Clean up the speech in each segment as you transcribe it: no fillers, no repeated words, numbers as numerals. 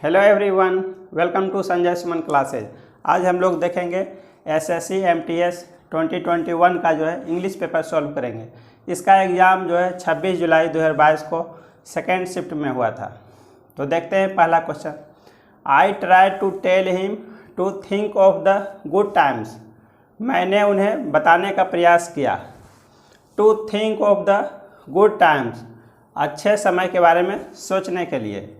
Hello everyone, welcome to Sanjay Suman classes. आज हम लोग देखेंगे एसएससी एमटीएस 2021 का जो है इंग्लिश पेपर सॉल्व करेंगे। इसका एग्ज़ाम जो है 26 जुलाई 2022 को सेकेंड शिफ्ट में हुआ था। तो देखते हैं पहला question. I try to tell him to think of the good times. मैंने उन्हें बताने का प्रयास किया। To think of the good times, अच्छे समय के बारे में सोचने के लिए।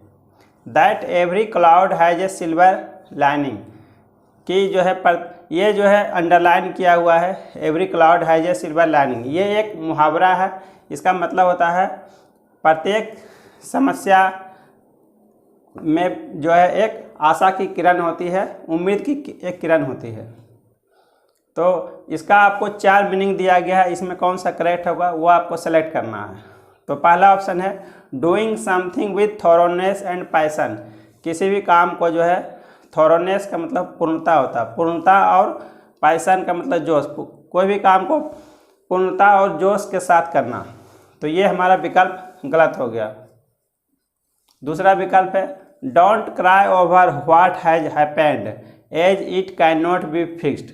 That every cloud has a silver lining, कि जो है ये जो है अंडरलाइन किया हुआ है, every cloud has a silver lining. ये एक मुहावरा है। इसका मतलब होता है प्रत्येक समस्या में जो है एक आशा की किरण होती है, उम्मीद की एक किरण होती है। तो इसका आपको 4 मीनिंग दिया गया है। इसमें कौन सा करेक्ट होगा वो आपको सेलेक्ट करना है। तो पहला ऑप्शन है doing something with thoroughness and passion. किसी भी काम को जो है, थॉरोनेस का मतलब पूर्णता होता है, पूर्णता, और पैसन का मतलब जोश। कोई भी काम को पूर्णता और जोश के साथ करना। तो ये हमारा विकल्प गलत हो गया। दूसरा विकल्प है don't cry over what has happened as it can not be fixed.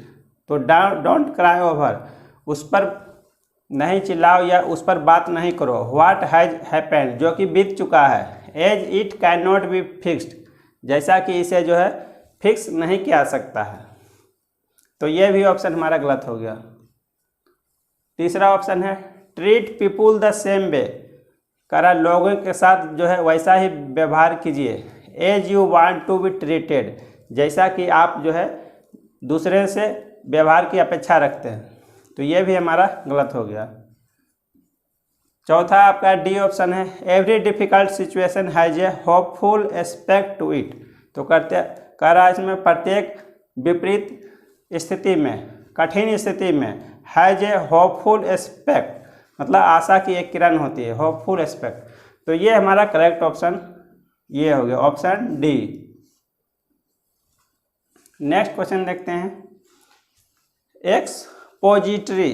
तो डोंट क्राई ओवर, उस पर नहीं चिल्लाओ या उस पर बात नहीं करो। व्हाट हैज हैपेंड, जो कि बीत चुका है। As it can not be fixed, जैसा कि इसे जो है फिक्स नहीं किया सकता है। तो ये भी ऑप्शन हमारा गलत हो गया। तीसरा ऑप्शन है treat people the same way. करा लोगों के साथ जो है वैसा ही व्यवहार कीजिए। As you want to be treated, जैसा कि आप जो है दूसरे से व्यवहार की अपेक्षा रखते हैं। तो ये भी हमारा गलत हो गया। चौथा आपका डी ऑप्शन है every difficult situation has a hopeful aspect to it. तो कह रहा है इसमें प्रत्येक विपरीत स्थिति में, कठिन स्थिति में, हैज़ ए होपफुल एस्पेक्ट मतलब आशा की एक किरण होती है, होपफुल एस्पेक्ट। तो ये हमारा करेक्ट ऑप्शन ये हो गया, ऑप्शन डी। नेक्स्ट क्वेश्चन देखते हैं। एक्सपोजिटरी,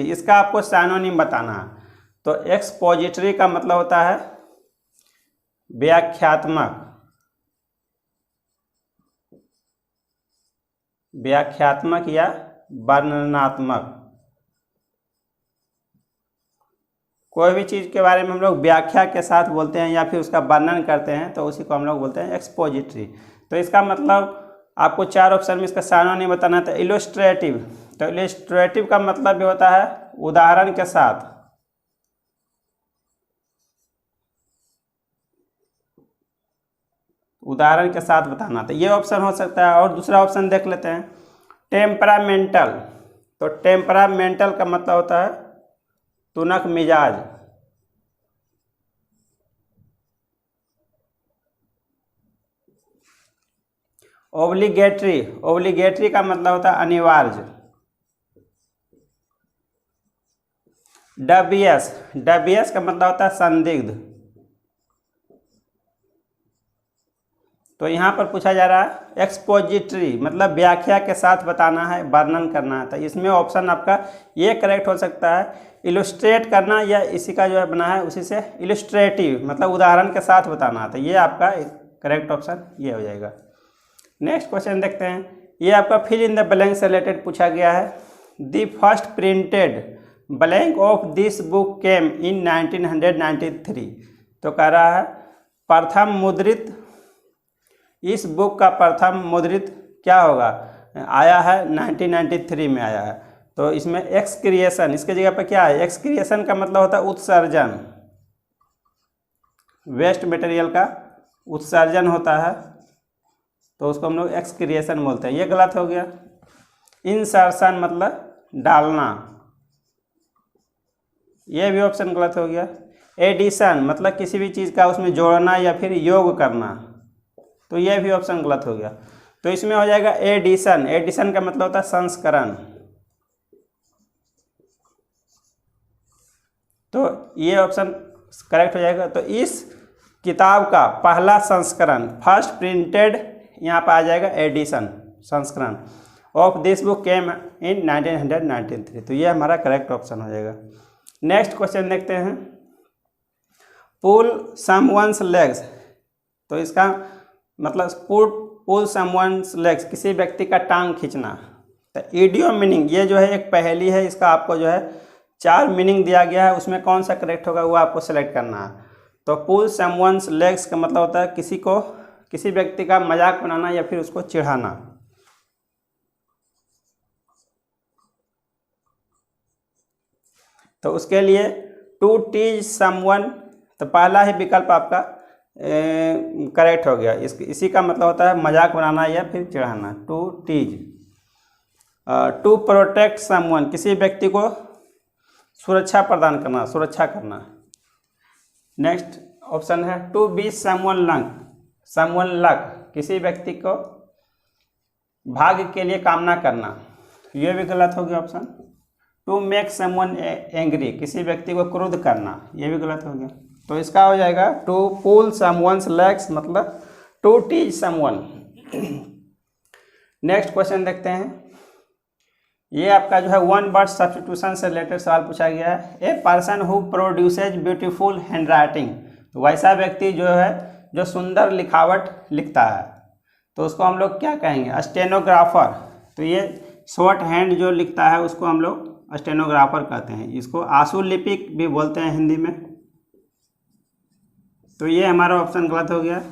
इसका आपको साइनोनिम बताना है। तो एक्सपोजिटरी का मतलब होता है व्याख्यात्मक या वर्णनात्मक। कोई भी चीज़ के बारे में हम लोग व्याख्या के साथ बोलते हैं या फिर उसका वर्णन करते हैं, तो उसी को हम लोग बोलते हैं एक्सपोजिटरी। तो इसका मतलब आपको 4 ऑप्शन में इसका साइनोनिम बताना था। इलस्ट्रेटिव, तो इलस्ट्रेटिव का मतलब भी होता है उदाहरण के साथ। उदाहरण के साथ बताना, तो ये ऑप्शन हो सकता है। और दूसरा ऑप्शन देख लेते हैं टेम्परामेंटल। तो टेम्परामेंटल का मतलब होता है तुनक मिजाज। ओब्लिगेटरी का मतलब होता है अनिवार्य। डबियस का मतलब होता है संदिग्ध। तो यहाँ पर पूछा जा रहा है एक्सपोजिटरी मतलब व्याख्या के साथ बताना है, वर्णन करना है। तो इसमें ऑप्शन आपका ये करेक्ट हो सकता है इलस्ट्रेट करना, या इसी का जो है बना है उसी से इलस्ट्रेटिव मतलब उदाहरण के साथ बताना। तो ये आपका करेक्ट ऑप्शन ये हो जाएगा। नेक्स्ट क्वेश्चन देखते हैं। ये आपका फिल इन द ब्लैंक से रिलेटेड पूछा गया है। The first printed blank of this book came in 1993। तो कह रहा है प्रथम मुद्रित, इस बुक का प्रथम मुद्रित क्या होगा, आया है 1993 में आया है। तो इसमें एक्सक्रिएशन, इसके जगह पर क्या है, एक्सक्रिएशन का मतलब होता है उत्सर्जन, वेस्ट मटेरियल का उत्सर्जन होता है, तो उसको हम लोग एक्सक्रिएशन बोलते हैं। ये गलत हो गया। इंसर्शन मतलब डालना, ये भी ऑप्शन गलत हो गया। एडिशन मतलब किसी भी चीज़ का उसमें जोड़ना या फिर योग करना, तो ये भी ऑप्शन गलत हो गया। तो इसमें हो जाएगा एडिशन का मतलब होता है संस्करण। तो ये ऑप्शन करेक्ट हो जाएगा। तो इस किताब का पहला संस्करण, फर्स्ट प्रिंटेड, यहाँ पर आ जाएगा एडिशन, संस्करण of this book came in 1993। तो ये हमारा करेक्ट ऑप्शन हो जाएगा। नेक्स्ट क्वेश्चन देखते हैं। पुल समवन्स लेग्स। तो इसका मतलब पुल समवन्स लेग्स, किसी व्यक्ति का टांग खींचना। तो इडियम मीनिंग ये जो है एक पहेली है, इसका आपको जो है 4 मीनिंग दिया गया है, उसमें कौन सा करेक्ट होगा वो आपको सेलेक्ट करना है। तो पुल समवन्स लेग्स का मतलब होता है किसी व्यक्ति का मजाक बनाना या फिर उसको चिढ़ाना। तो उसके लिए टू टीज समवन, तो पहला ही विकल्प आपका करेक्ट हो गया। इसी का मतलब होता है मजाक बनाना या फिर चिढ़ाना, to tease. To protect someone, किसी व्यक्ति को सुरक्षा प्रदान करना, सुरक्षा करना। नेक्स्ट ऑप्शन है टू बी समवन लक, किसी व्यक्ति को भाग्य के लिए कामना करना, ये भी गलत हो गया option. To make someone angry, किसी व्यक्ति को क्रोध करना, ये भी गलत हो गया। तो इसका हो जाएगा टू पुल समवन्स लेग्स, मतलब to teach someone. Next question देखते हैं। ये आपका जो है वन वर्ड सब्स्टिट्यूशन से रिलेटेड सवाल पूछा गया है। A person who produces beautiful handwriting, तो वैसा व्यक्ति जो है जो सुंदर लिखावट लिखता है, तो उसको हम लोग क्या कहेंगे? स्टेनोग्राफर। तो ये शॉर्ट हैंड जो लिखता है उसको हम लोग स्टेनोग्राफर कहते हैं। इसको आशु लिपिक भी बोलते हैं हिंदी में। तो ये हमारा ऑप्शन गलत हो गया।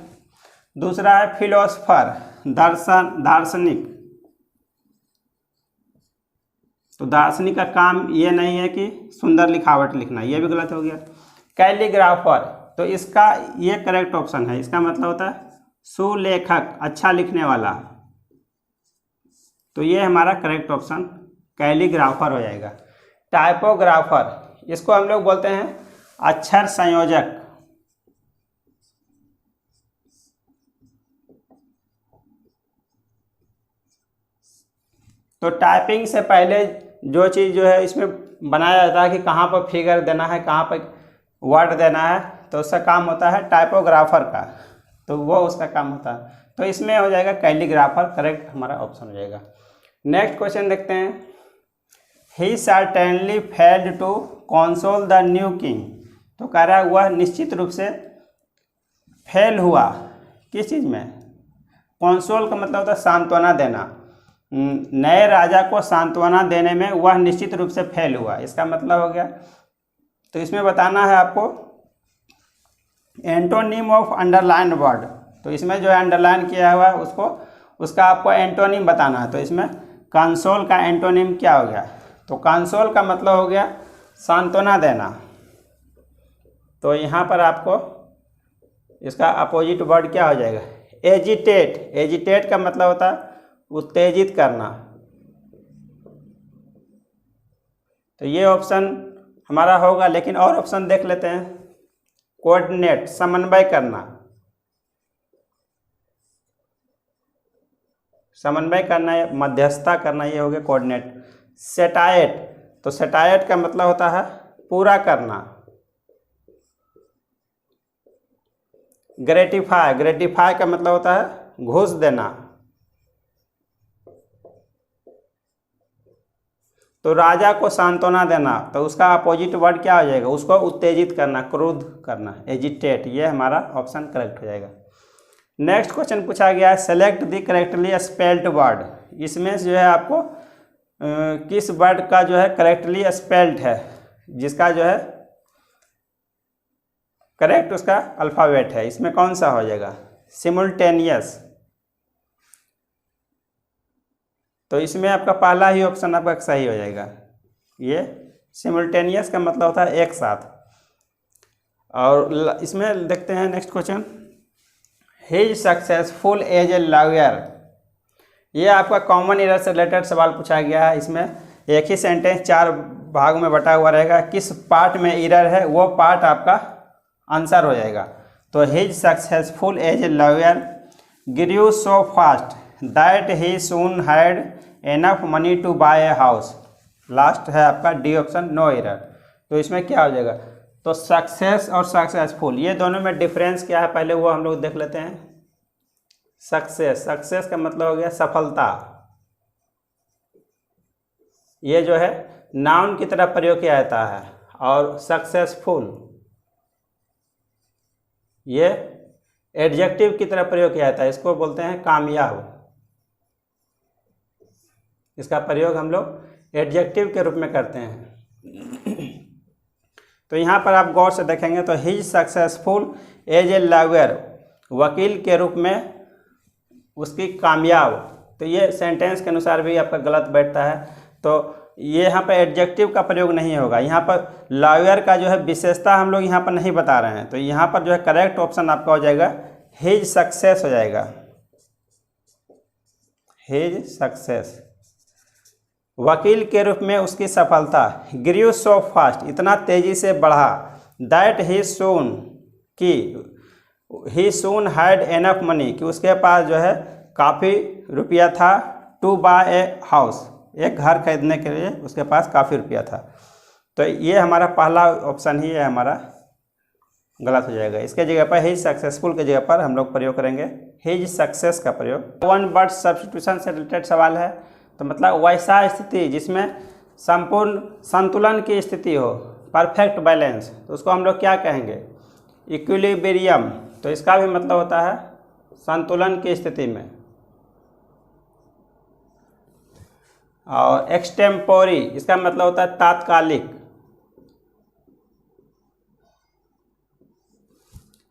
दूसरा है फिलोसफर, दार्शनिक। तो दार्शनिक का काम ये नहीं है कि सुंदर लिखावट लिखना, ये भी गलत हो गया। कैलीग्राफर, तो इसका ये करेक्ट ऑप्शन है, इसका मतलब होता है सुलेखक, अच्छा लिखने वाला। तो ये हमारा करेक्ट ऑप्शन कैलीग्राफर हो जाएगा। टाइपोग्राफर, इसको हम लोग बोलते हैं अक्षर संयोजक। तो टाइपिंग से पहले जो चीज़ जो है इसमें बनाया जाता है कि कहाँ पर फिगर देना है, कहाँ पर वर्ड देना है, तो उसका काम होता है टाइपोग्राफर का, तो वो उसका काम होता है। तो इसमें हो जाएगा कैलीग्राफर, करेक्ट हमारा ऑप्शन हो जाएगा। नेक्स्ट क्वेश्चन देखते हैं। He certainly failed to console the new king, तो कह रहा है वह निश्चित रूप से फेल हुआ किस चीज़ में? कंसोल का मतलब होता है सांत्वना देना, नए राजा को सांत्वना देने में वह निश्चित रूप से फेल हुआ, इसका मतलब हो गया। तो इसमें बताना है आपको एंटोनिम ऑफ अंडरलाइन वर्ड, तो इसमें जो है अंडरलाइन किया हुआ है उसका आपको एंटोनिम बताना है। तो इसमें कंसोल का एंटोनिम क्या हो गया? तो कंसोल का मतलब हो गया सांत्वना देना। तो यहाँ पर आपको इसका अपोजिट वर्ड क्या हो जाएगा? एजिटेट। एजिटेट का मतलब होता है उत्तेजित करना। तो ये ऑप्शन हमारा होगा, लेकिन और ऑप्शन देख लेते हैं। कोऑर्डिनेट, समन्वय करना, समन्वय करना या मध्यस्थता करना, ये हो गया कोऑर्डिनेट। सेटाइट, तो सेटाइट का मतलब होता है पूरा करना। ग्रेटिफाई, ग्रेटिफाई का मतलब होता है घूस देना। तो राजा को सांत्वना देना, तो उसका अपोजिट वर्ड क्या हो जाएगा? उसको उत्तेजित करना, क्रोध करना, एजिटेट। ये हमारा ऑप्शन करेक्ट हो जाएगा। नेक्स्ट क्वेश्चन पूछा गया है select the correctly spelled word. इसमें जो है आपको किस वर्ड का जो है करेक्टली स्पेल्ड है, जिसका जो है करेक्ट उसका अल्फ़ाबेट है, इसमें कौन सा हो जाएगा? सिमुल्टेनियस। तो इसमें आपका पहला ही ऑप्शन आपका सही हो जाएगा। ये सिमुल्टेनियस का मतलब होता है एक साथ। और इसमें देखते हैं next question. He is successful as a lawyer, ये आपका कॉमन एरर से रिलेटेड सवाल पूछा गया है। इसमें एक ही सेंटेंस 4 भागों में बटा हुआ रहेगा, किस पार्ट में एरर है वो पार्ट आपका आंसर हो जाएगा। तो he is successful as a lawyer grew so fast that he soon had enough money to buy a house. Last है आपका डी ऑप्शन, नो एरर। तो इसमें क्या हो जाएगा? तो सक्सेस और सक्सेसफुल ये दोनों में डिफरेंस क्या है पहले वो हम लोग देख लेते हैं। सक्सेस, सक्सेस का मतलब हो गया सफलता, ये जो है नाउन की तरह प्रयोग किया जाता है। और सक्सेसफुल ये एडजेक्टिव की तरह प्रयोग किया जाता है, इसको बोलते हैं कामयाब। इसका प्रयोग हम लोग एडजेक्टिव के रूप में करते हैं। तो यहाँ पर आप गौर से देखेंगे तो he is successful as a lawyer, वकील के रूप में उसकी कामयाब, तो ये सेंटेंस के अनुसार भी आपका गलत बैठता है। तो ये यहाँ पर एडजेक्टिव का प्रयोग नहीं होगा। यहाँ पर लॉयर का जो है विशेषता हम लोग यहाँ पर नहीं बता रहे हैं, तो यहाँ पर जो है करेक्ट ऑप्शन आपका हो जाएगा हिज सक्सेस हो जाएगा, हिज सक्सेस। वकील के रूप में उसकी सफलता, ग्रीव सो फास्ट, इतना तेजी से बढ़ा, दैट ही सून, कि ही सून हैड एनफ मनी, कि उसके पास जो है काफ़ी रुपया था, टू बाय ए हाउस, एक घर खरीदने के लिए उसके पास काफ़ी रुपया था। तो ये हमारा पहला ऑप्शन ही है हमारा गलत हो जाएगा। इसके जगह पर हिज सक्सेसफुल के जगह पर हम लोग प्रयोग करेंगे हिज सक्सेस का प्रयोग। वन वर्ड सब्स्टिट्यूशन से रिलेटेड सवाल है, तो मतलब वैसा स्थिति जिसमें संपूर्ण संतुलन की स्थिति हो, परफेक्ट बैलेंस, तो उसको हम लोग क्या कहेंगे? इक्विलिब्रियम। तो इसका भी मतलब होता है संतुलन की स्थिति में। और एक्सटेम्पोरी, इसका मतलब होता है तात्कालिक।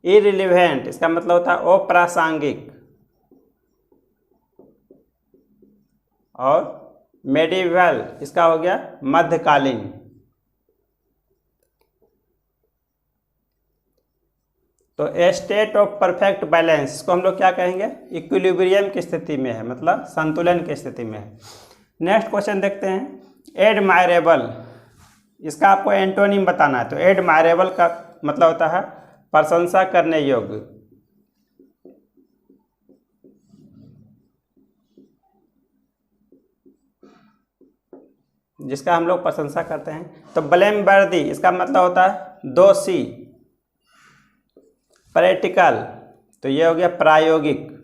इररिलेवेंट, इसका मतलब होता है अप्रासंगिक। और मेडिवल, इसका हो गया मध्यकालीन। तो ए स्टेट ऑफ परफेक्ट बैलेंस, इसको हम लोग क्या कहेंगे? इक्विलिब्रियम की स्थिति में है, मतलब संतुलन की स्थिति में है। नेक्स्ट क्वेश्चन देखते हैं। एडमायरेबल, इसका आपको एंटोनिम बताना है। तो एडमायरेबल का मतलब होता है प्रशंसा करने योग्य। जिसका हम लोग प्रशंसा करते हैं। तो ब्लेमवर्दी, इसका मतलब होता है दोषी। प्रैक्टिकल, तो ये हो गया प्रायोगिक।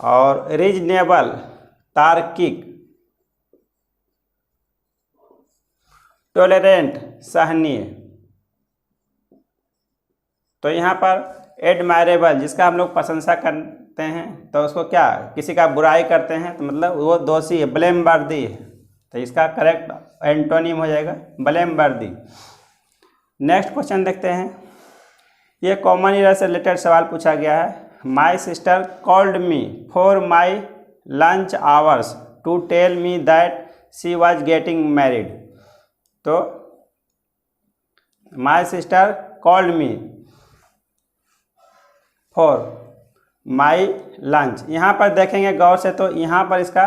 और रीजनेबल, तार्किक। टॉलरेंट, सहनीय। तो यहाँ पर एडमायरेबल, जिसका हम लोग प्रशंसा करते हैं, तो उसको क्या, किसी का बुराई करते हैं तो मतलब वो दोषी है, ब्लेमवर्दी है। तो इसका करेक्ट एंटोनिम हो जाएगा ब्लेमवर्दी। नेक्स्ट क्वेश्चन देखते हैं। ये कॉमन ईरा से रिलेटेड सवाल पूछा गया है। My sister called me for my lunch hours to tell me that she was getting married. तो my sister called me for my lunch, यहाँ पर देखेंगे गौर से, तो यहाँ पर इसका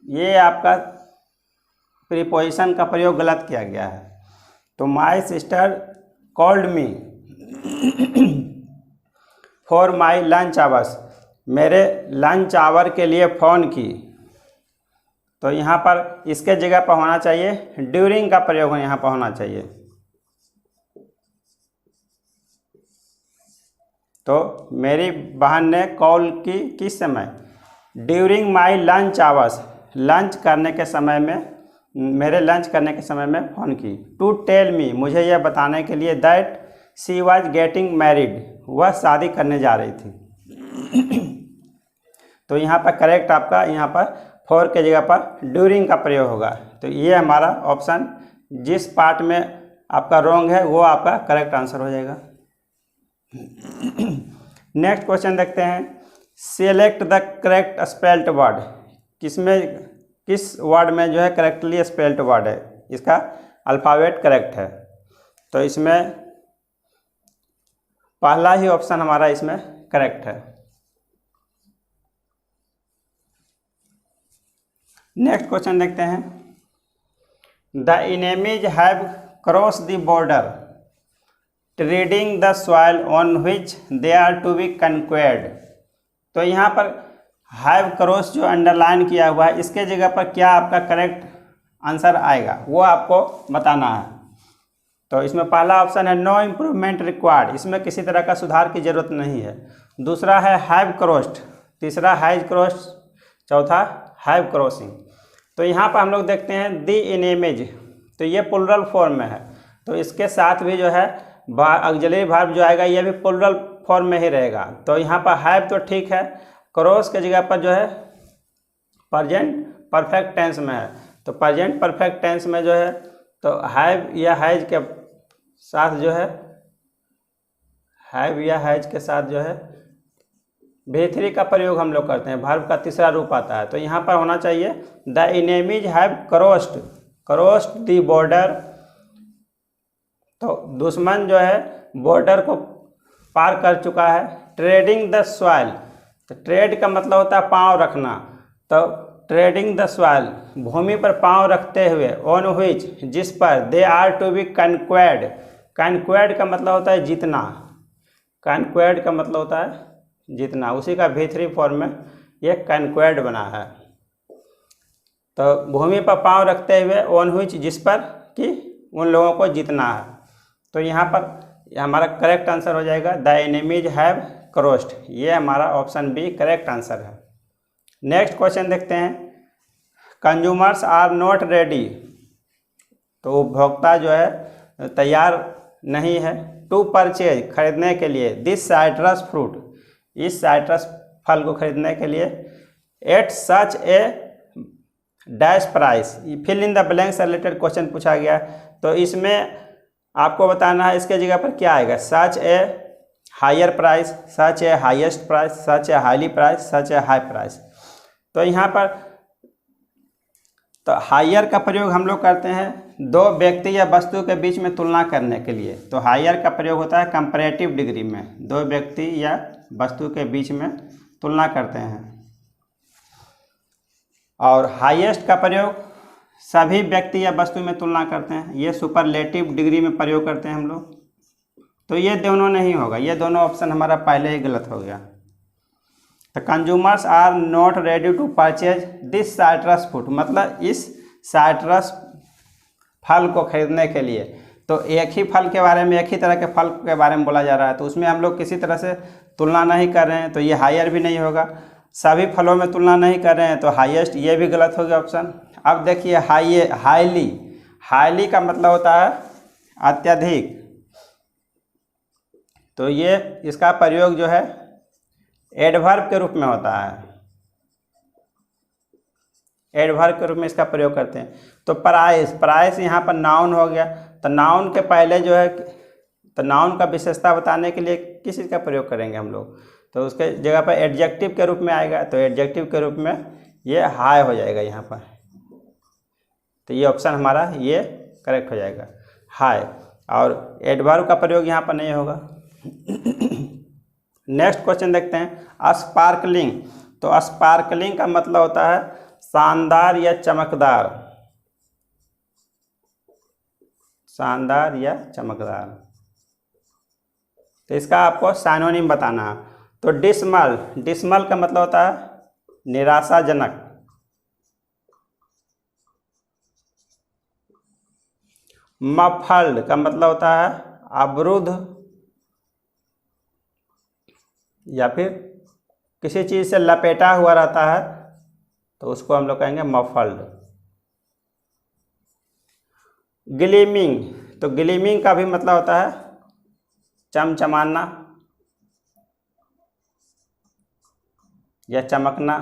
ये आपका प्रीपोजिशन का प्रयोग गलत किया गया है। तो my sister called me for my lunch hours, मेरे लंच आवर के लिए फ़ोन की। तो यहाँ पर इसके जगह पर होना चाहिए ड्यूरिंग का प्रयोग यहाँ पर होना चाहिए। तो मेरी बहन ने कॉल की किस समय? During my lunch hours, lunch करने के समय में, मेरे लंच करने के समय में फ़ोन की। टू टेल मी, मुझे यह बताने के लिए, that she was getting married, वह शादी करने जा रही थी। तो यहाँ पर करेक्ट आपका यहाँ पर फॉर के जगह पर ड्यूरिंग का प्रयोग होगा। तो ये हमारा ऑप्शन जिस पार्ट में आपका रॉन्ग है वो आपका करेक्ट आंसर हो जाएगा। नेक्स्ट क्वेश्चन देखते हैं। Select the correct spelled word, किस वर्ड में जो है करेक्टली स्पेल्ड वर्ड है, इसका अल्फ़ाबेट करेक्ट है। तो इसमें पहला ही ऑप्शन हमारा इसमें करेक्ट है। नेक्स्ट क्वेश्चन देखते हैं। The enemies have cross the border treading the soil on which they are to be conquered. तो यहाँ पर हैव क्रॉस जो अंडरलाइन किया हुआ है, इसके जगह पर क्या आपका करेक्ट आंसर आएगा वो आपको बताना है। तो इसमें पहला ऑप्शन है नो इम्प्रूवमेंट रिक्वायर्ड, इसमें किसी तरह का सुधार की जरूरत नहीं है। दूसरा है हैव क्रॉस्ड, तीसरा हैज क्रॉस्ड, चौथा हैव क्रॉसिंग। तो यहाँ पर हम लोग देखते हैं द एनिमीज, तो ये प्लुरल फॉर्म में है, तो इसके साथ भी जो है ऑक्सिलरी वर्ब जो आएगा ये भी प्लूरल फॉर्म में ही रहेगा। तो यहाँ पर हैव तो ठीक है, क्रॉस के जगह पर जो है प्रेजेंट परफेक्ट टेंस में है। तो प्रेजेंट परफेक्ट टेंस में जो है तो हैव या हैज के साथ जो है हैव या हैज के साथ जो है V3 का प्रयोग हम लोग करते हैं, वर्ब का तीसरा रूप आता है। तो यहाँ पर होना चाहिए the enemies have crossed the border. तो दुश्मन जो है बॉर्डर को पार कर चुका है। ट्रेडिंग द सॉइल, तो ट्रेड का मतलब होता है पांव रखना। तो ट्रेडिंग द सॉइल भूमि पर पांव रखते हुए, ऑन व्हिच जिस पर, दे आर टू बी कन्क्वेर्ड। कन्क्वेर्ड का मतलब होता है जीतना, कन्क्वेर्ड का मतलब होता है जीतना, उसी का V3 फॉर्म में ये कन्क्वेर्ड बना है। तो भूमि पर पांव रखते हुए, ऑन व्हिच जिस पर कि उन लोगों को जीतना है। तो यहाँ पर हमारा करेक्ट आंसर हो जाएगा द एनिमीज हैव क्रॉस्ड, ये हमारा ऑप्शन बी करेक्ट आंसर है। नेक्स्ट क्वेश्चन देखते हैं, कंज्यूमर्स आर नॉट रेडी। तो उपभोक्ता जो है तैयार नहीं है, टू परचेज खरीदने के लिए, दिस साइट्रस फ्रूट, इस साइट्रस फल को खरीदने के लिए, at such a dash price, fill in the blank से रिलेटेड क्वेश्चन पूछा गया। तो इसमें आपको बताना है इसके जगह पर क्या आएगा, such a higher price, such a highest price, such a highly price, such a high price. तो यहाँ पर तो हायर का प्रयोग हम लोग करते हैं दो व्यक्ति या वस्तु के बीच में तुलना करने के लिए। तो हायर का प्रयोग होता है कंपैरेटिव डिग्री में, दो व्यक्ति या वस्तु के बीच में तुलना करते हैं। और हाईएस्ट का प्रयोग सभी व्यक्ति या वस्तु में तुलना करते हैं, ये सुपरलेटिव डिग्री में प्रयोग करते हैं हम लोग। तो ये दोनों नहीं होगा, ये दोनों ऑप्शन हमारा पहले ही गलत हो गया। तो consumers are not ready to purchase this citrus fruit, मतलब इस साइट्रस फल को खरीदने के लिए। तो एक ही फल के बारे में, एक ही तरह के फल के बारे में बोला जा रहा है, तो उसमें हम लोग किसी तरह से तुलना नहीं कर रहे हैं, तो ये हायर भी नहीं होगा। सभी फलों में तुलना नहीं कर रहे हैं, तो हाईएस्ट ये भी गलत हो गया ऑप्शन। अब देखिए हाईली का मतलब होता है अत्यधिक। तो ये इसका प्रयोग जो है एडवर्ब के रूप में होता है, एडवर्ब के रूप में इसका प्रयोग करते हैं। तो प्राइस यहाँ पर नाउन हो गया। तो नाउन के पहले जो है, तो नाउन का विशेषता बताने के लिए किस चीज़ का प्रयोग करेंगे हम लोग, तो उसके जगह पर एडजेक्टिव के रूप में आएगा। तो एडजेक्टिव के रूप में ये हाई हो जाएगा यहाँ पर। तो ये ऑप्शन हमारा ये करेक्ट हो जाएगा हाई, और एडवर्ब का प्रयोग यहाँ पर नहीं होगा। नेक्स्ट क्वेश्चन देखते हैं, स्पार्कलिंग। तो स्पार्कलिंग का मतलब होता है शानदार या चमकदार, शानदार या चमकदार। तो इसका आपको साइनोनिम बताना है। तो डिसमल का मतलब होता है निराशाजनक। मफल्ड का मतलब होता है अवरुद्ध या फिर किसी चीज़ से लपेटा हुआ रहता है, तो उसको हम लोग कहेंगे मफल्ड। ग्लीमिंग, तो ग्लीमिंग का भी मतलब होता है चमचमाना या चमकना।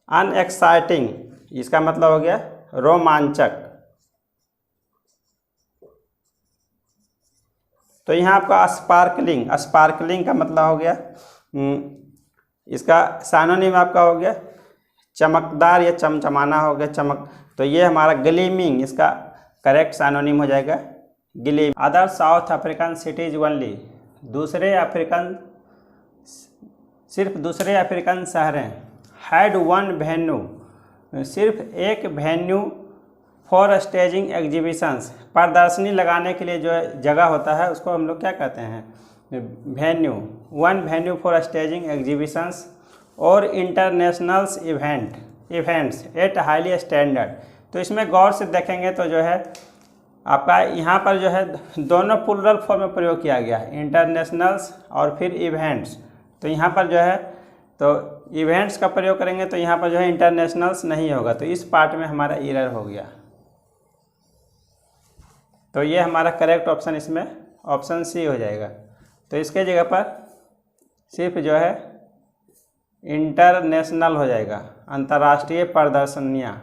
अनएक्साइटिंग, इसका मतलब हो गया रोमांचक। तो यहाँ आपका स्पार्कलिंग का मतलब हो गया, इसका साइनोनिम आपका हो गया चमकदार या चमचमाना हो गया, चमक। तो ये हमारा ग्लीमिंग इसका करेक्ट साइनोनिम हो जाएगा gleam. Other south African cities only, सिर्फ दूसरे अफ्रीकन शहरें हैड वन वेन्यू, सिर्फ एक वेन्यू फॉर स्टेजिंग एग्जीबिशंस, प्रदर्शनी लगाने के लिए जो जगह होता है उसको हम लोग क्या कहते हैं, venue. One venue for staging exhibitions और internationals events at highly standard. तो इसमें गौर से देखेंगे तो जो है आपका यहाँ पर जो है दोनों प्लूरल फॉर्म में प्रयोग किया गया है, इंटरनेशनल्स और फिर इवेंट्स। तो यहाँ पर जो है तो इवेंट्स का प्रयोग करेंगे तो यहाँ पर जो है इंटरनेशनल्स नहीं होगा, तो इस पार्ट में हमारा एरर हो गया। तो ये हमारा करेक्ट ऑप्शन इसमें ऑप्शन सी हो जाएगा। तो इसके जगह पर सिर्फ जो है इंटरनेशनल हो जाएगा, अंतर्राष्ट्रीय प्रदर्शनियाँ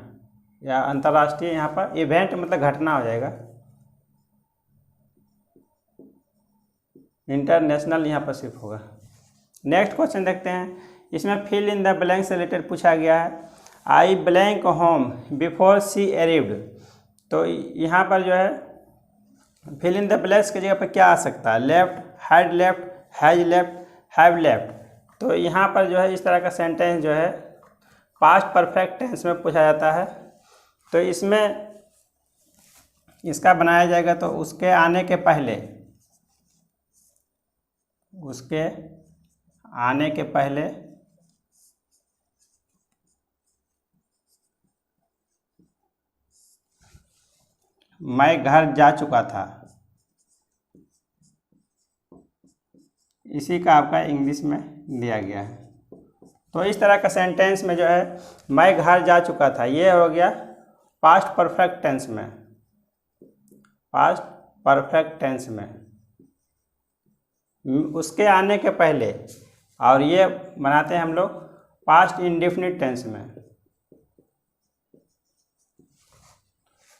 या अंतर्राष्ट्रीय, यहाँ पर इवेंट मतलब घटना हो जाएगा, इंटरनेशनल यहाँ पर सिर्फ होगा। नेक्स्ट क्वेश्चन देखते हैं, इसमें फिल इन द ब्लैंक से रिलेटेड पूछा गया है। आई blank home before she arrived. तो यहाँ पर जो है फिल इन द ब्लैंक्स की जगह पर क्या आ सकता है, left, had left, has left, have left. तो यहाँ पर जो है इस तरह का सेंटेंस जो है पास्ट परफेक्ट टेंस में पूछा जाता है। तो इसमें इसका बनाया जाएगा तो उसके आने के पहले, उसके आने के पहले मैं घर जा चुका था, इसी का आपका इंग्लिश में दिया गया है। तो इस तरह का सेंटेंस में जो है मैं घर जा चुका था, ये हो गया पास्ट परफेक्ट टेंस में, पास्ट परफेक्ट टेंस में उसके आने के पहले, और ये बनाते हैं हम लोग पास्ट इंडेफिनिट टेंस में।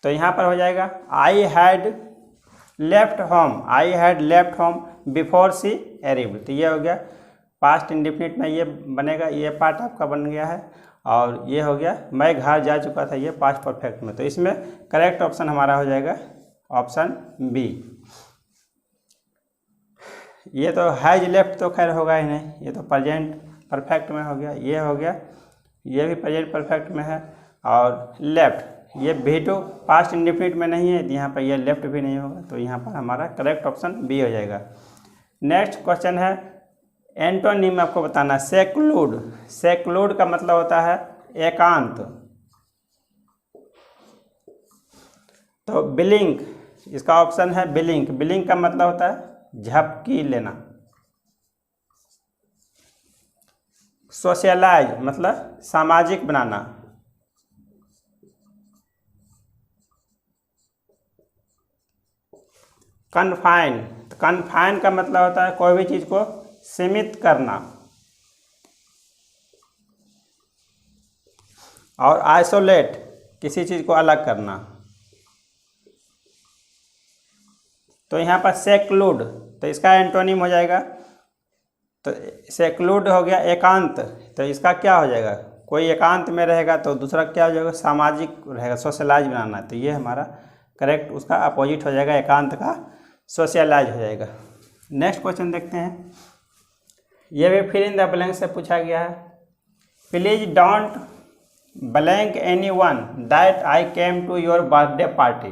तो यहाँ पर हो जाएगा I had left home, I had left home before she arrived. तो ये हो गया पास्ट इंडेफिनिट में, ये बनेगा, ये पार्ट आपका बन गया है। और ये हो गया मैं घर जा चुका था, ये पास्ट परफेक्ट में। तो इसमें करेक्ट ऑप्शन हमारा हो जाएगा ऑप्शन बी। ये तो हैज लेफ्ट तो खैर होगा ही नहीं, ये तो प्रेजेंट परफेक्ट में हो गया, ये हो गया, ये भी प्रेजेंट परफेक्ट में है। और लेफ्ट ये भी तो पास्ट इंडेफिनिट में नहीं है, यहाँ पर ये लेफ्ट भी नहीं होगा। तो यहाँ पर हमारा करेक्ट ऑप्शन बी हो जाएगा। नेक्स्ट क्वेश्चन है एंटोनिम आपको बताना है, सेक्लूड। सेक्लूड का मतलब होता है एकांत। तो बिलिंक, इसका ऑप्शन है बिलिंक। बिलिंक का मतलब होता है झपकी लेना। सोशलाइज मतलब सामाजिक बनाना। कन्फाइन, कन्फाइन का मतलब होता है कोई भी चीज को सीमित करना। और आइसोलेट किसी चीज को अलग करना। तो यहाँ पर सेक्लूड, तो इसका एंटोनिम हो जाएगा, तो सेक्लूड हो गया एकांत। तो इसका क्या हो जाएगा, कोई एकांत में रहेगा तो दूसरा क्या हो जाएगा, सामाजिक रहेगा, सोशलाइज बनाना। तो ये हमारा करेक्ट उसका अपोजिट हो जाएगा, एकांत का सोशलाइज हो जाएगा। नेक्स्ट क्वेश्चन देखते हैं, ये भी फिल इन द ब्लैंक से पूछा गया है। Please don't blank any one that I came to your birthday party.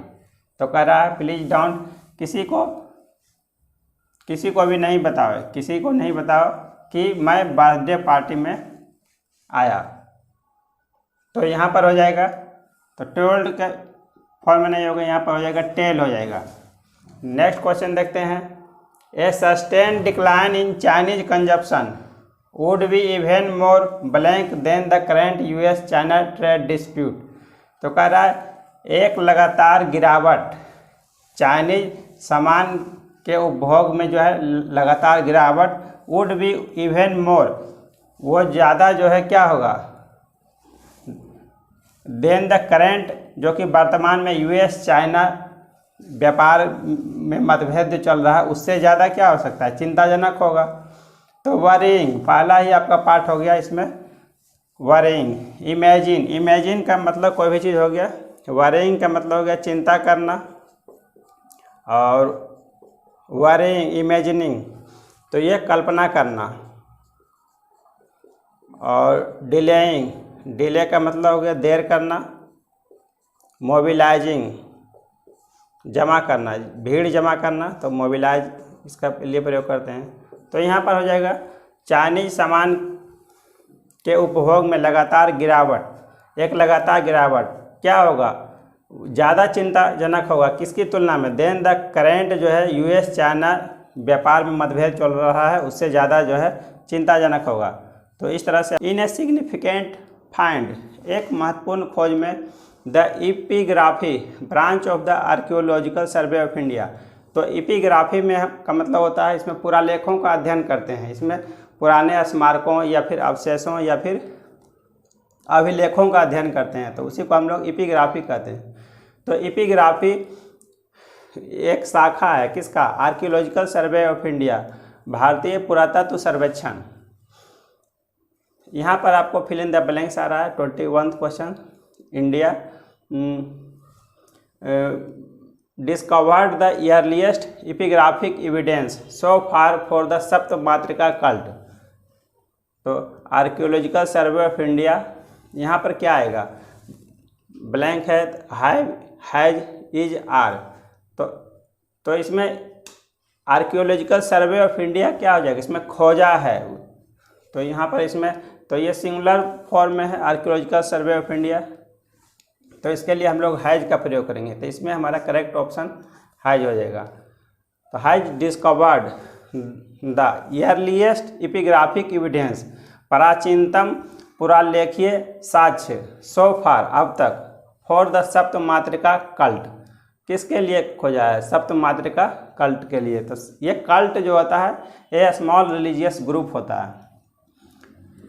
तो कह रहा है प्लीज डोंट, किसी को भी नहीं बताओ, किसी को नहीं बताओ कि मैं बर्थडे पार्टी में आया। तो यहाँ पर हो जाएगा, तो टोल्ड के फॉर्म में नहीं होगा, यहाँ पर हो जाएगा टेल हो जाएगा। नेक्स्ट क्वेश्चन देखते हैं, a sustain decline in Chinese consumption would be even more blank than the current US China trade dispute. तो कह रहा है एक लगातार गिरावट चाइनीज सामान के उपभोग में जो है लगातार गिरावट, वुड बी इवन मोर वो ज़्यादा जो है क्या होगा, देन द करेंट जो कि वर्तमान में यूएस चाइना व्यापार में मतभेद जो चल रहा है उससे ज़्यादा क्या हो सकता है, चिंताजनक होगा। तो वरिंग पहला ही आपका पार्ट हो गया इसमें, वरिंग। इमेजिन, इमेजिन का मतलब कोई भी चीज़ हो गया, वरिंग का मतलब हो गया चिंता करना, और वरिंग इमेजिनिंग तो ये कल्पना करना। और डिलेइंग, डिले का मतलब हो गया देर करना। मोबिलाइजिंग जमा करना, भीड़ जमा करना, तो मोबिलाइज इसका लिए प्रयोग करते हैं। तो यहाँ पर हो जाएगा चाइनीज सामान के उपभोग में लगातार गिरावट, एक लगातार गिरावट क्या होगा, ज़्यादा चिंताजनक होगा किसकी तुलना में, देन द करेंट जो है यूएस चाइना व्यापार में मतभेद चल रहा है उससे ज़्यादा जो है चिंताजनक होगा। तो इस तरह से इन ए सिग्निफिकेंट फाइंड, एक महत्वपूर्ण खोज में the epigraphy branch of the archaeological survey of India. तो एपिग्राफी में का मतलब होता है इसमें पुरालेखों का अध्ययन करते हैं, इसमें पुराने स्मारकों या फिर अवशेषों या फिर अभिलेखों का अध्ययन करते हैं, तो उसी को हम लोग एपिग्राफी कहते हैं। तो एपिग्राफी एक शाखा है किसका, आर्कियोलॉजिकल सर्वे ऑफ इंडिया, भारतीय पुरातत्व सर्वेक्षण। यहाँ पर आपको फिल इन द ब्लैंक्स आ रहा है। 21 question, India discovered the earliest epigraphic evidence so far for the सप्त मातृका कल्ट। तो आर्कियोलॉजिकल सर्वे ऑफ इंडिया, यहाँ पर क्या आएगा, ब्लैंक है, हैज, इज, आर। तो इसमें आर्कियोलॉजिकल सर्वे ऑफ इंडिया क्या हो जाएगा, इसमें खोजा है, तो यहाँ पर इसमें तो ये सिंगुलर फॉर्म में है आर्कियोलॉजिकल सर्वे ऑफ इंडिया, तो इसके लिए हम लोग हैज का प्रयोग करेंगे, तो इसमें हमारा करेक्ट ऑप्शन हैज हो जाएगा। तो has discovered the earliest epigraphic evidence, प्राचीनतम पुरालेखीय साक्ष्य, सो फार अब तक, फॉर द सप्त मातृका कल्ट, किसके लिए खोजा है, सप्त मातृका कल्ट के लिए। तो ये कल्ट जो होता है ये स्मॉल रिलीजियस ग्रुप होता है।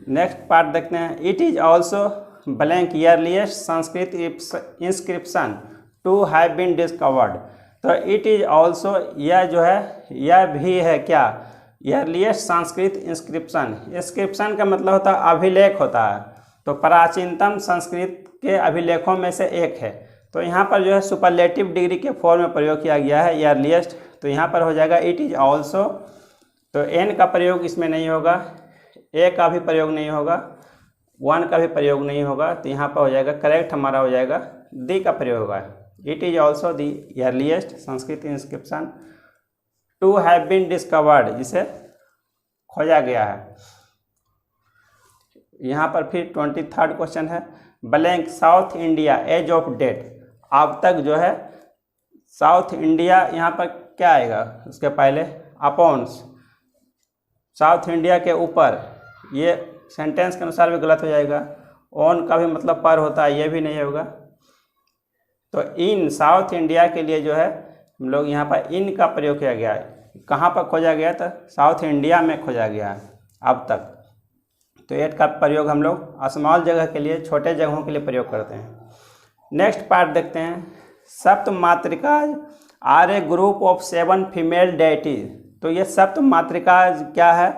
नेक्स्ट पार्ट देखते हैं। It is also blank earliest Sanskrit inscription to have been discovered. तो इट इज ऑल्सो, यह जो है यह भी है क्या, अर्लीस्ट संस्कृत इंस्क्रिप्शन का मतलब होता है अभिलेख होता है, तो प्राचीनतम संस्कृत के अभिलेखों में से एक है। तो यहाँ पर जो है सुपरलेटिव डिग्री के फॉर्म में प्रयोग किया गया है अर्लीस्ट, तो यहाँ पर हो जाएगा इट इज ऑल्सो। तो एन का प्रयोग इसमें नहीं होगा, ए का भी प्रयोग नहीं होगा, वन का भी प्रयोग नहीं होगा, तो यहाँ पर हो जाएगा करेक्ट हमारा हो जाएगा डी का प्रयोग होगा। It is also the earliest Sanskrit inscription to have been discovered, जिसे खोजा गया है। यहाँ पर फिर 23rd क्वेश्चन है। Blank south India as of date, अब तक जो है साउथ इंडिया, यहाँ पर क्या आएगा उसके पहले, अपॉन्स, साउथ इंडिया के ऊपर, ये सेंटेंस के अनुसार भी गलत हो जाएगा। ऑन का भी मतलब पर होता है, ये भी नहीं होगा। तो इन साउथ इंडिया के लिए जो है हम लोग यहाँ पर इन का प्रयोग किया गया है। कहाँ पर खोजा गया था, साउथ इंडिया में खोजा गया है अब तक। तो एट का प्रयोग हम लोग स्मॉल जगह के लिए, छोटे जगहों के लिए प्रयोग करते हैं। नेक्स्ट पार्ट देखते हैं। Sapta Matrika are a group of 7 female deities. तो ये सप्त मातृका क्या है,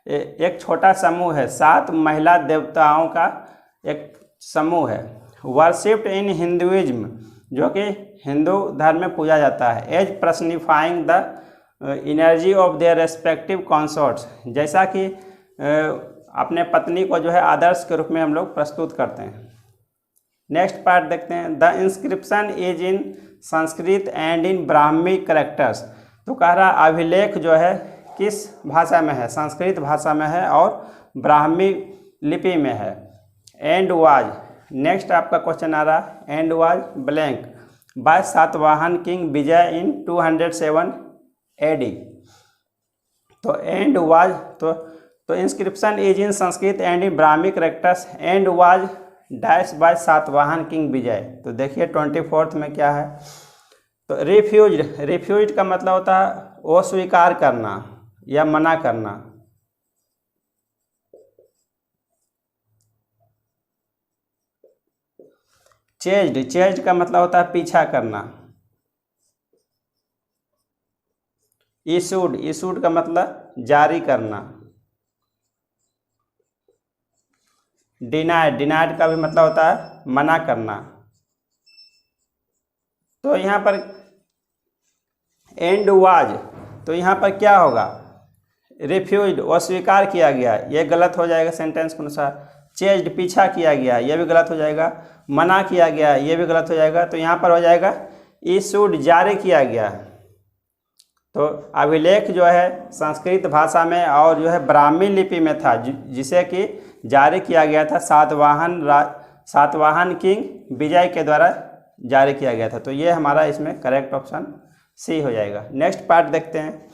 एक छोटा समूह है, 7 महिला देवताओं का एक समूह है। वर्शिप्ड इन हिंदुइज्म, जो कि हिंदू धर्म में पूजा जाता है। As personifying the energy of their respective consorts, जैसा कि अपने पत्नी को जो है आदर्श के रूप में हम लोग प्रस्तुत करते हैं। नेक्स्ट पार्ट देखते हैं। The inscription is in Sanskrit and in Brahmi characters. तो कह रहा अभिलेख जो है किस भाषा में है, संस्कृत भाषा में है और ब्राह्मी लिपि में है। एंड वाज, नेक्स्ट आपका क्वेश्चन आ रहा, and was blank by Satavahana king Vijaya in 207 AD। तो एंड वाज, तो inscription is in Sanskrit and in Brahmi characters, and was dash by Satavahana king Vijaya. तो देखिए 24th में क्या है। तो रिफ्यूज्ड का मतलब होता है अस्वीकार करना या मना करना। चेज्ड का मतलब होता है पीछा करना। इशूड का मतलब जारी करना। डिनाइड का भी मतलब होता है मना करना। तो यहाँ पर एंड वाज, तो यहाँ पर क्या होगा, रिफ्यूज्ड अस्वीकार किया गया, ये गलत हो जाएगा सेंटेंस के अनुसार। चेज्ड पीछा किया गया, ये भी गलत हो जाएगा। मना किया गया, ये भी गलत हो जाएगा। तो यहाँ पर हो जाएगा इशूड जारी किया गया। तो अभिलेख जो है संस्कृत भाषा में और जो है ब्राह्मी लिपि में था, जिसे कि जारी किया गया था सातवाहन किंग विजय के द्वारा जारी किया गया था। तो ये हमारा इसमें करेक्ट ऑप्शन सी हो जाएगा। नेक्स्ट पार्ट देखते हैं।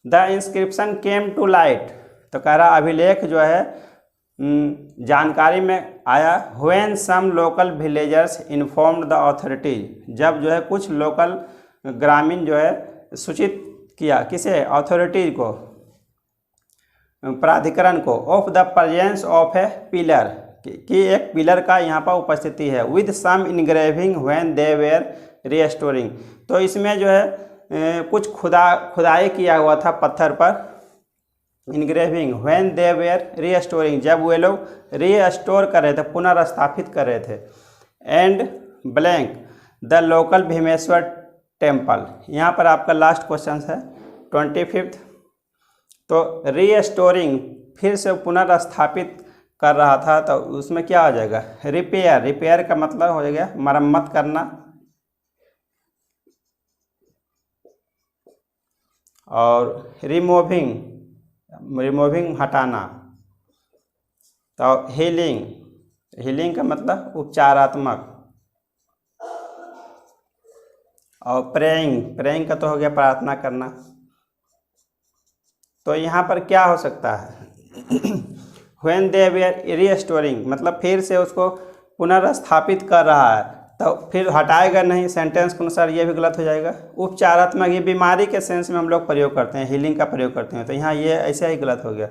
The inscription came to light. तो कह रहा अभिलेख जो है जानकारी में आया when some local villagers informed the authorities, जब जो है कुछ लोकल ग्रामीण जो है सूचित किया, किसे, अथॉरिटी को, प्राधिकरण को, of the presence of a pillar, कि एक पिलर का यहाँ पर उपस्थिति है, with some engraving when they were restoring. तो इसमें जो है कुछ खुदाई किया हुआ था पत्थर पर, engraving when they were restoring, जब वे लोग रीस्टोर कर रहे थे, पुनर्स्थापित कर रहे थे। And blank the local Bhimeshwar temple, यहाँ पर आपका लास्ट क्वेश्चन है 25th। तो रीस्टोरिंग फिर से पुनर्स्थापित कर रहा था, तो उसमें क्या हो जाएगा, रिपेयर, रिपेयर का मतलब हो जाएगा मरम्मत करना, और रिमूविंग, रिमूविंग हटाना। तो हीलिंग, हीलिंग का मतलब उपचारात्मक, और प्रेइंग, प्रेइंग का तो हो गया प्रार्थना करना। तो यहाँ पर क्या हो सकता है व्हेन दे वेयर रीस्टोरिंग, मतलब फिर से उसको पुनर्स्थापित कर रहा है, तो फिर हटाएगा नहीं, सेंटेंस के अनुसार ये भी गलत हो जाएगा। उपचारात्मक, ये बीमारी के सेंस में हम लोग प्रयोग करते हैं, हीलिंग का प्रयोग करते हैं, तो यहाँ ये ऐसे ही गलत हो गया।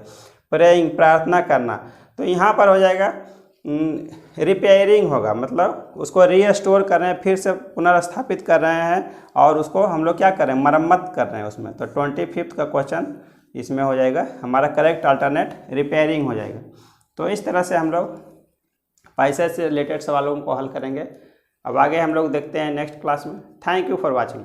प्रेइंग, प्रार्थना करना, तो यहाँ पर हो जाएगा रिपेयरिंग होगा, मतलब उसको रीस्टोर कर रहे हैं, फिर से पुनर्स्थापित कर रहे हैं, और उसको हम लोग क्या कर रहे हैं, मरम्मत कर रहे हैं उसमें। तो 25th का क्वेश्चन इसमें हो जाएगा हमारा करेक्ट अल्टरनेट रिपेयरिंग हो जाएगा। तो इस तरह से हम लोग पैसे से रिलेटेड सवालों को हल करेंगे। अब आगे हम लोग देखते हैं नेक्स्ट क्लास में। Thank you for watching.